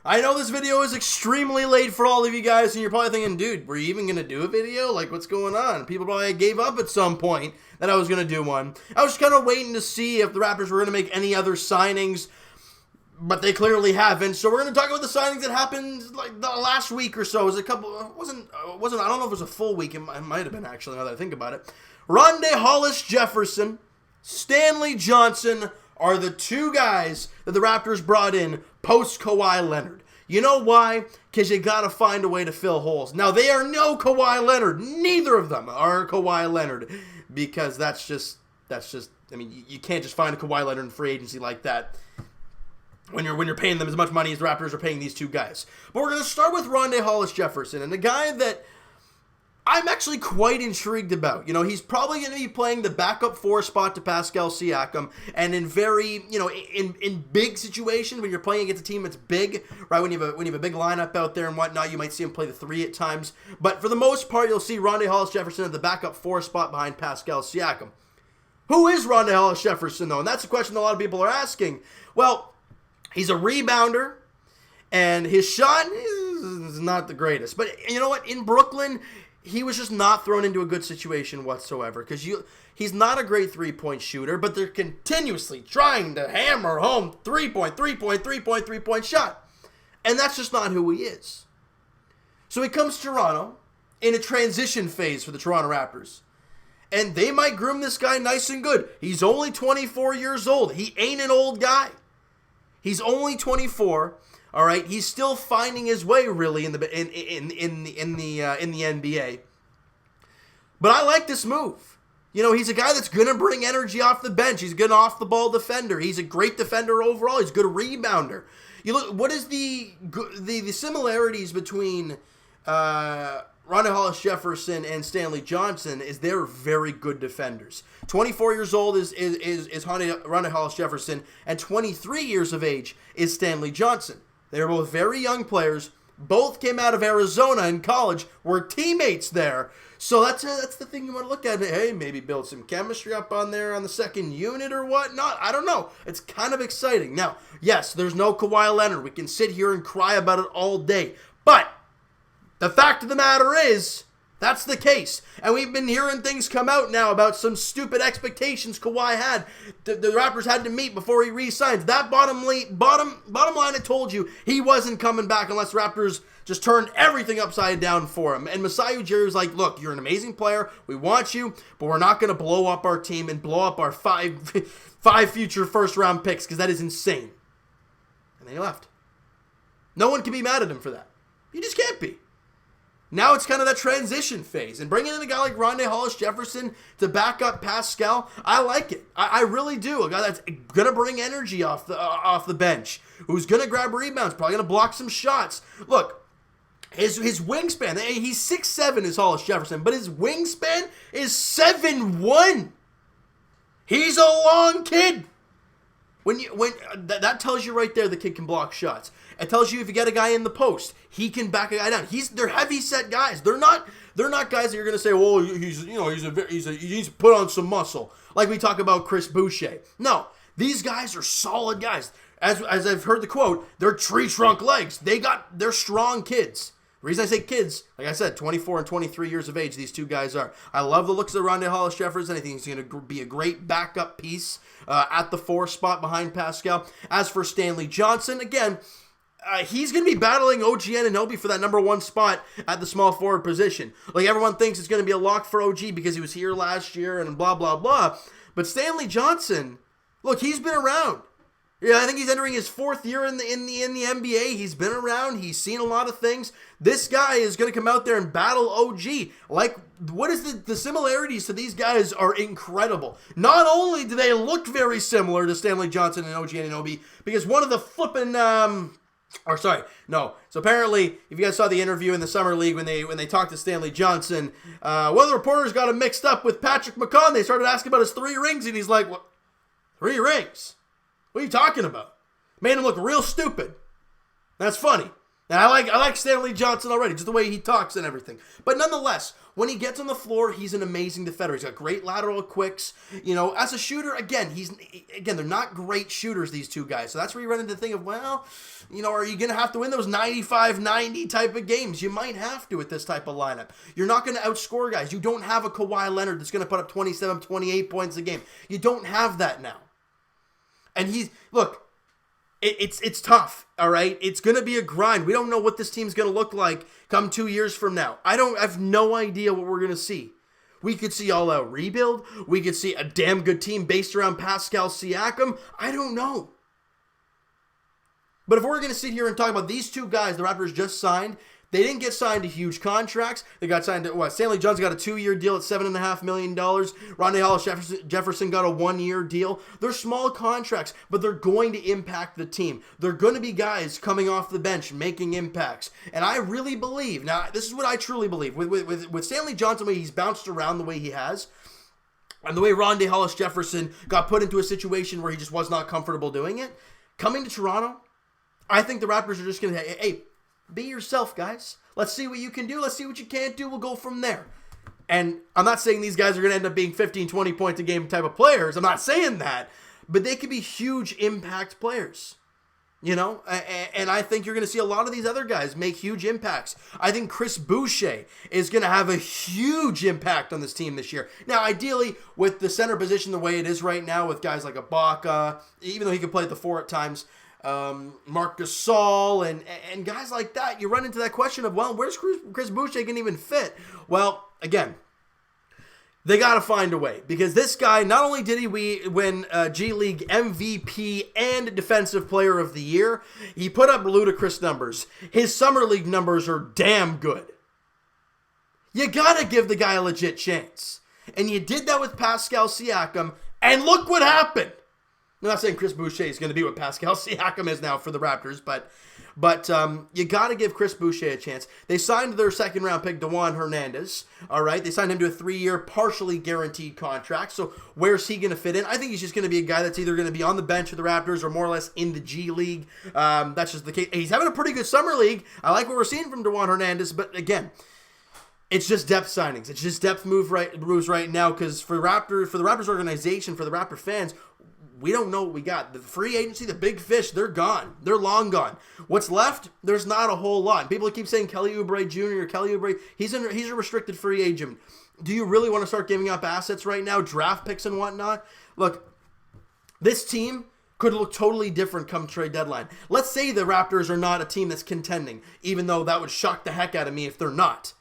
I know this video is extremely late for all of you guys, and you're probably thinking, dude, were you even going to do a video? Like, what's going on? People probably gave up at some point that I was going to do one. I was just kind of waiting to see if the Raptors were going to make any other signings, but they clearly haven't. So we're going to talk about the signings that happened like the last week or so. It was a couple, I don't know if it was a full week. It might have been, actually, now that I think about it. RONDAE HOLLIS-JEFFERSON, Stanley Johnson are the two guys that the Raptors brought in post-Kawhi Leonard. You know why? Because you got to find a way to fill holes. Now, they are no Kawhi Leonard. Neither of them are Kawhi Leonard. Because that's just, I mean, you can't just find a Kawhi Leonard in free agency like that when you're paying them as much money as the Raptors are paying these two guys. But we're going to start with RONDAE HOLLIS-JEFFERSON, and the guy that I'm actually quite intrigued about. You know, he's probably going to be playing the backup 4 spot to Pascal Siakam, and in very, you know, in big situations when you're playing against a team that's big, right? When you have a big lineup out there and whatnot, you might see him play the 3 at times. But for the most part, you'll see RONDAE HOLLIS-JEFFERSON at the backup 4 spot behind Pascal Siakam. Who is RONDAE HOLLIS-JEFFERSON though? And that's a question a lot of people are asking. Well, he's a rebounder, and his shot is not the greatest. But you know what? In Brooklyn, he was just not thrown into a good situation whatsoever, because he's not a great three-point shooter, but they're continuously trying to hammer home three-point shot. And that's just not who he is. So he comes to Toronto in a transition phase for the Toronto Raptors. And they might groom this guy nice and good. He's only 24 years old. He ain't an old guy. He's only 24. All right, he's still finding his way really in the NBA. But I like this move. You know, he's a guy that's gonna bring energy off the bench. He's a good off the ball defender. He's a great defender overall. He's a good rebounder. You look, what is the similarities between RONDAE HOLLIS-JEFFERSON and Stanley Johnson is they're very good defenders. 24 years old is RONDAE HOLLIS-JEFFERSON, and 23 years of age is Stanley Johnson. They're both very young players. Both came out of Arizona in college. Were teammates there. So that's the thing you want to look at. Hey, maybe build some chemistry up on there on the second unit or whatnot. I don't know. It's kind of exciting. Now, yes, there's no Kawhi Leonard. We can sit here and cry about it all day. But the fact of the matter is, that's the case. And we've been hearing things come out now about some stupid expectations Kawhi had. The Raptors had to meet before he re-signs. That bottom line, I told you, he wasn't coming back unless Raptors just turned everything upside down for him. And Masai Ujiri was like, look, you're an amazing player. We want you, but we're not going to blow up our team and blow up our five future first-round picks, because that is insane. And then he left. No one can be mad at him for that. You just can't be. Now it's kind of that transition phase. And bringing in a guy like RONDAE HOLLIS-JEFFERSON to back up Pascal, I like it. I really do. A guy that's going to bring energy off the bench, who's going to grab rebounds, probably going to block some shots. Look, his wingspan, he's 6'7", is HOLLIS-JEFFERSON, but his wingspan is 7'1". He's a long kid. That tells you right there the kid can block shots. It tells you if you get a guy in the post, he can back a guy down. They're heavy set guys. They're not guys that you're gonna say, well, he needs to put on some muscle. Like we talk about Chris Boucher. No, these guys are solid guys. As I've heard the quote, they're tree trunk legs. They're strong kids. The reason I say kids, like I said, 24 and 23 years of age, these two guys are. I love the looks of RONDAE HOLLIS-JEFFERSON. I think he's going to be a great backup piece at the 4 spot behind Pascal. As for Stanley Johnson, again, he's going to be battling OG Anunoby for that number 1 spot at the small forward position. Like, everyone thinks it's going to be a lock for OG because he was here last year and blah, blah, blah. But Stanley Johnson, look, he's been around. Yeah, I think he's entering his 4th year in the NBA. He's been around. He's seen a lot of things. This guy is going to come out there and battle OG. Like, what is the similarities to these guys are incredible. Not only do they look very similar to Stanley Johnson and OG Anunoby, because one of the flipping So apparently, if you guys saw the interview in the Summer League when they talked to Stanley Johnson, one of the reporters got him mixed up with Patrick McCaw. They started asking about his 3 rings, and he's like, "What? 3 rings? What are you talking about?" Made him look real stupid. That's funny. And I like Stanley Johnson already, just the way he talks and everything. But nonetheless, when he gets on the floor, he's an amazing defender. He's got great lateral quicks. You know, as a shooter, again, they're not great shooters, these two guys. So that's where you run into the thing of, well, you know, are you going to have to win those 95-90 type of games? You might have to with this type of lineup. You're not going to outscore guys. You don't have a Kawhi Leonard that's going to put up 27, 28 points a game. You don't have that now. And look, it's tough, all right? It's going to be a grind. We don't know what this team's going to look like come 2 years from now. I have no idea what we're going to see. We could see all-out rebuild. We could see a damn good team based around Pascal Siakam. I don't know. But if we're going to sit here and talk about these two guys the Raptors just signed, they didn't get signed to huge contracts. They got signed to, Stanley Johnson got a 2-year deal at $7.5 million. RONDAE HOLLIS-JEFFERSON got a 1-year deal. They're small contracts, but they're going to impact the team. They're going to be guys coming off the bench, making impacts. And I really believe, now this is what I truly believe, with Stanley Johnson, the way he's bounced around the way he has, and the way RONDAE HOLLIS-JEFFERSON got put into a situation where he just was not comfortable doing it, coming to Toronto, I think the Raptors are just going to, hey, be yourself, guys. Let's see what you can do. Let's see what you can't do. We'll go from there. And I'm not saying these guys are going to end up being 15, 20 points a game type of players. I'm not saying that. But they could be huge impact players. You know? And I think you're going to see a lot of these other guys make huge impacts. I think Chris Boucher is going to have a huge impact on this team this year. Now, ideally, with the center position the way it is right now, with guys like Ibaka, even though he can play at the 4 at times, Marc Gasol and guys like that, you run into that question of, well, where's Chris Boucher going to even fit? Well, again, they got to find a way, because this guy, not only did he win G League MVP and Defensive Player of the Year, he put up ludicrous numbers. His Summer League numbers are damn good. You got to give the guy a legit chance. And you did that with Pascal Siakam, and look what happened. I'm not saying Chris Boucher is going to be what Pascal Siakam is now for the Raptors, but you got to give Chris Boucher a chance. They signed their second-round pick, Juan Hernandez, all right? They signed him to a 3-year, partially guaranteed contract, so where's he going to fit in? I think he's just going to be a guy that's either going to be on the bench for the Raptors or more or less in the G League. That's just the case. He's having a pretty good summer league. I like what we're seeing from Juan Hernandez, but again, it's just depth signings. It's just depth moves right now, because for the Raptors organization, for the Raptor fans, we don't know what we got. The free agency, the big fish, they're gone. They're long gone. What's left? There's not a whole lot. And people keep saying Kelly Oubre Jr. or Kelly Oubre. He's a restricted free agent. Do you really want to start giving up assets right now, draft picks and whatnot? Look, this team could look totally different come trade deadline. Let's say the Raptors are not a team that's contending, even though that would shock the heck out of me if they're not.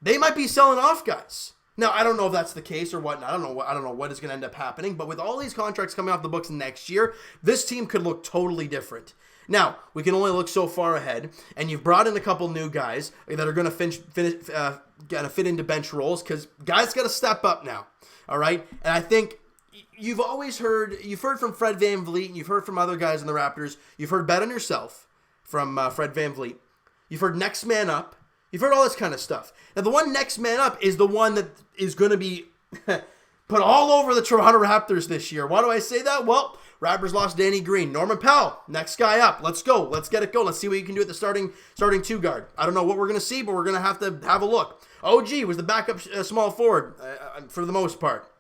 They might be selling off guys. Now, I don't know if that's the case or whatnot. I don't know what is going to end up happening. But with all these contracts coming off the books next year, this team could look totally different. Now, we can only look so far ahead, and you've brought in a couple new guys that are going to fit into bench roles, because guys got to step up now. All right, and I think you've heard from Fred VanVleet, and you've heard from other guys in the Raptors. You've heard bet on yourself from Fred VanVleet. You've heard next man up. You've heard all this kind of stuff. Now, the one next man up is the one that is going to be put all over the Toronto Raptors this year. Why do I say that? Well, Raptors lost Danny Green. Norman Powell, next guy up. Let's go. Let's get it going. Let's see what you can do at the starting 2 guard. I don't know what we're going to see, but we're going to have a look. OG was the backup small forward for the most part.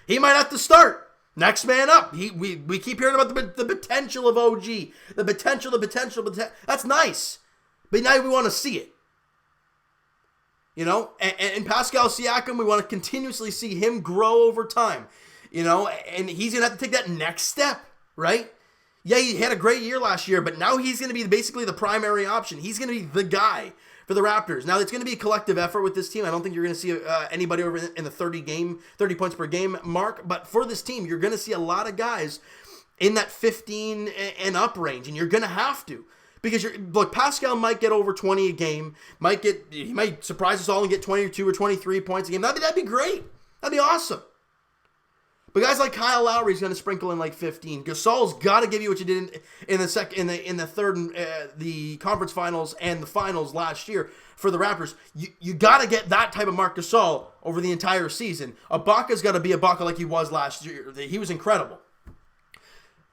He might have to start. Next man up. We keep hearing about the potential of OG. The potential. That's nice. But now we want to see it. You know, and Pascal Siakam, we want to continuously see him grow over time. You know, and he's going to have to take that next step, right? Yeah, he had a great year last year, but now he's going to be basically the primary option. He's going to be the guy for the Raptors. Now, it's going to be a collective effort with this team. I don't think you're going to see anybody over in the 30 points per game mark. But for this team, you're going to see a lot of guys in that 15 and up range, and you're going to have to. Because look, Pascal might get over 20 a game. He might surprise us all and get 22 or 23 points a game. That'd be great. That'd be awesome. But guys like Kyle Lowry's going to sprinkle in like 15. Gasol's got to give you what you did in the third, the conference finals and the finals last year for the Raptors. You got to get that type of Marc Gasol over the entire season. Ibaka's got to be Ibaka like he was last year. He was incredible.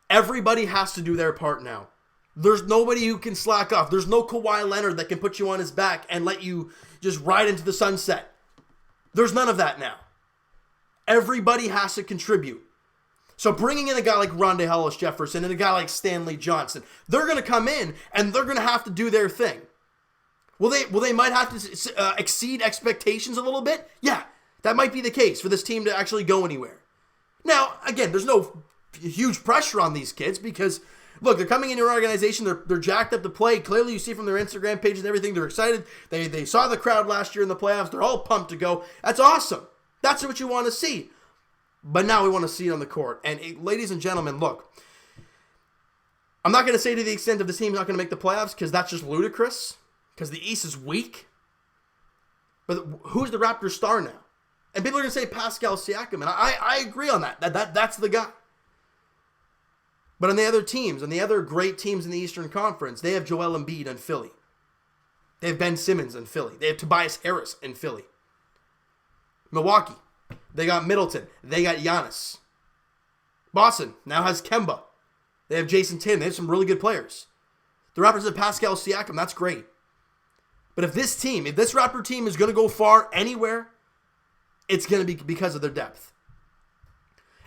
Everybody has to do their part now. There's nobody who can slack off. There's no Kawhi Leonard that can put you on his back and let you just ride into the sunset. There's none of that now. Everybody has to contribute. So bringing in a guy like RONDAE HOLLIS-JEFFERSON and a guy like Stanley Johnson, they're going to come in and they're going to have to do their thing. Will they might have to exceed expectations a little bit? Yeah, that might be the case for this team to actually go anywhere. Now, again, there's no huge pressure on these kids because, look, they're coming into your organization. They're jacked up to play. Clearly, you see from their Instagram pages and everything, they're excited. They saw the crowd last year in the playoffs. They're all pumped to go. That's awesome. That's what you want to see. But now we want to see it on the court. And ladies and gentlemen, look, I'm not going to say to the extent of this team's not going to make the playoffs because that's just ludicrous because the East is weak. But who's the Raptors star now? And people are going to say Pascal Siakam, and I agree on that. That's the guy. But on the other teams, on the other great teams in the Eastern Conference, they have Joel Embiid in Philly. They have Ben Simmons in Philly. They have Tobias Harris in Philly. Milwaukee, they got Middleton. They got Giannis. Boston now has Kemba. They have Jason Tatum. They have some really good players. The Raptors have Pascal Siakam. That's great. But if this Raptor team is going to go far anywhere, it's going to be because of their depth.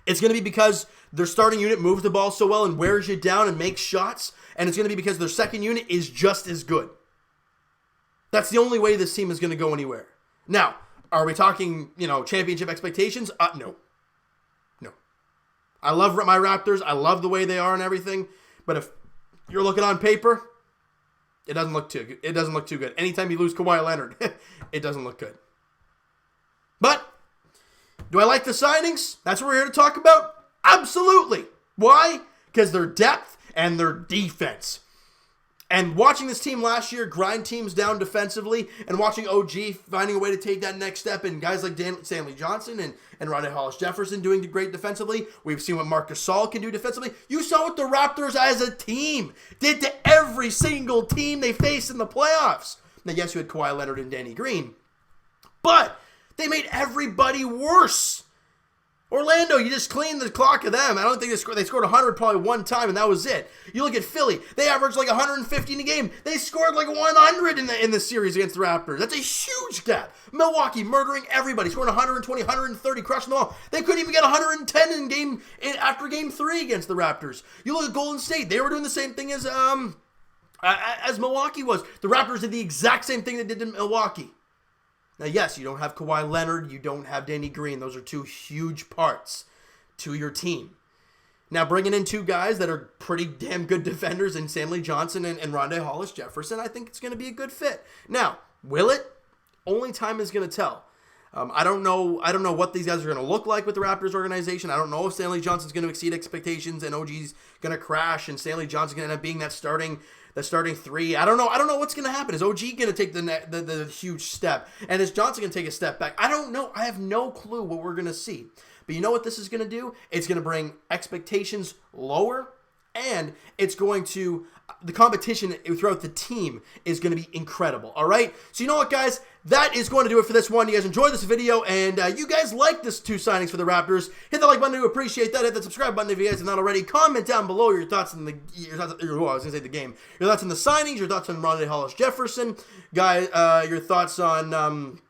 It's going to be because their starting unit moves the ball so well and wears you down and makes shots. And it's going to be because their second unit is just as good. That's the only way this team is going to go anywhere. Now, are we talking, championship expectations? No. I love my Raptors. I love the way they are and everything. But if you're looking on paper, it doesn't look too good. It doesn't look too good. Anytime you lose Kawhi Leonard, it doesn't look good. But do I like the signings? That's what we're here to talk about? Absolutely. Why? Because their depth and their defense. And watching this team last year grind teams down defensively and watching OG finding a way to take that next step and guys like Stanley Johnson and RONDAE HOLLIS-JEFFERSON doing great defensively. We've seen what Marc Gasol can do defensively. You saw what the Raptors as a team did to every single team they faced in the playoffs. Now, yes, you had Kawhi Leonard and Danny Green, but they made everybody worse. Orlando, you just cleaned the clock of them. I don't think they scored 100 probably one time, and that was it. You look at Philly. They averaged like 150 in a game. They scored like 100 in the series against the Raptors. That's a huge gap. Milwaukee murdering everybody, scoring 120, 130, crushing them all. They couldn't even get 110 after game 3 against the Raptors. You look at Golden State. They were doing the same thing as Milwaukee was. The Raptors did the exact same thing they did in Milwaukee. Now, yes, you don't have Kawhi Leonard. You don't have Danny Green. Those are two huge parts to your team. Now, bringing in two guys that are pretty damn good defenders in Stanley Johnson and RONDAE HOLLIS-JEFFERSON, I think it's going to be a good fit. Now, will it? Only time is going to tell. I don't know what these guys are going to look like with the Raptors organization. I don't know if Stanley Johnson's going to exceed expectations and OG's going to crash and Stanley Johnson's going to end up being that starting 3. I don't know what's going to happen. Is OG going to take the huge step? And is Johnson going to take a step back? I don't know. I have no clue what we're going to see. But you know what this is going to do? It's going to bring expectations lower, and it's going to, the competition throughout the team is going to be incredible. All right? So you know what, guys? That is going to do it for this one. You guys enjoyed this video, and you guys like this 2 signings for the Raptors. Hit the like button to appreciate that. Hit the subscribe button if you guys have not already. Comment down below your thoughts on the game. Your thoughts on the signings, your thoughts on RONDAE HOLLIS-JEFFERSON, your thoughts on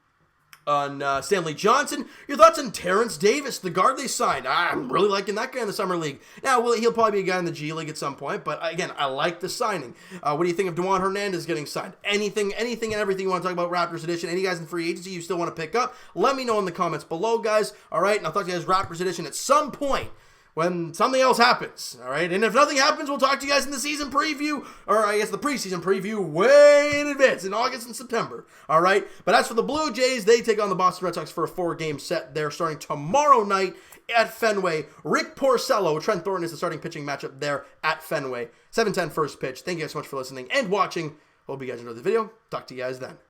Stanley Johnson, your thoughts on Terrence Davis, the guard they signed. I'm really liking that guy in the Summer League. Now, he'll probably be a guy in the G League at some point, but again, I like the signing. What do you think of Juwan Hernandez getting signed? Anything and everything you want to talk about Raptors Edition, any guys in free agency you still want to pick up, let me know in the comments below, guys. All right, and I'll talk to you guys Raptors Edition at some point when something else happens, all right? And if nothing happens, we'll talk to you guys in the season preview, or I guess the preseason preview way in advance, in August and September, all right? But as for the Blue Jays, they take on the Boston Red Sox for a 4-game set. They're starting tomorrow night at Fenway. Rick Porcello, Trent Thornton is the starting pitching matchup there at Fenway. 7:10 first pitch. Thank you guys so much for listening and watching. Hope you guys enjoyed the video. Talk to you guys then.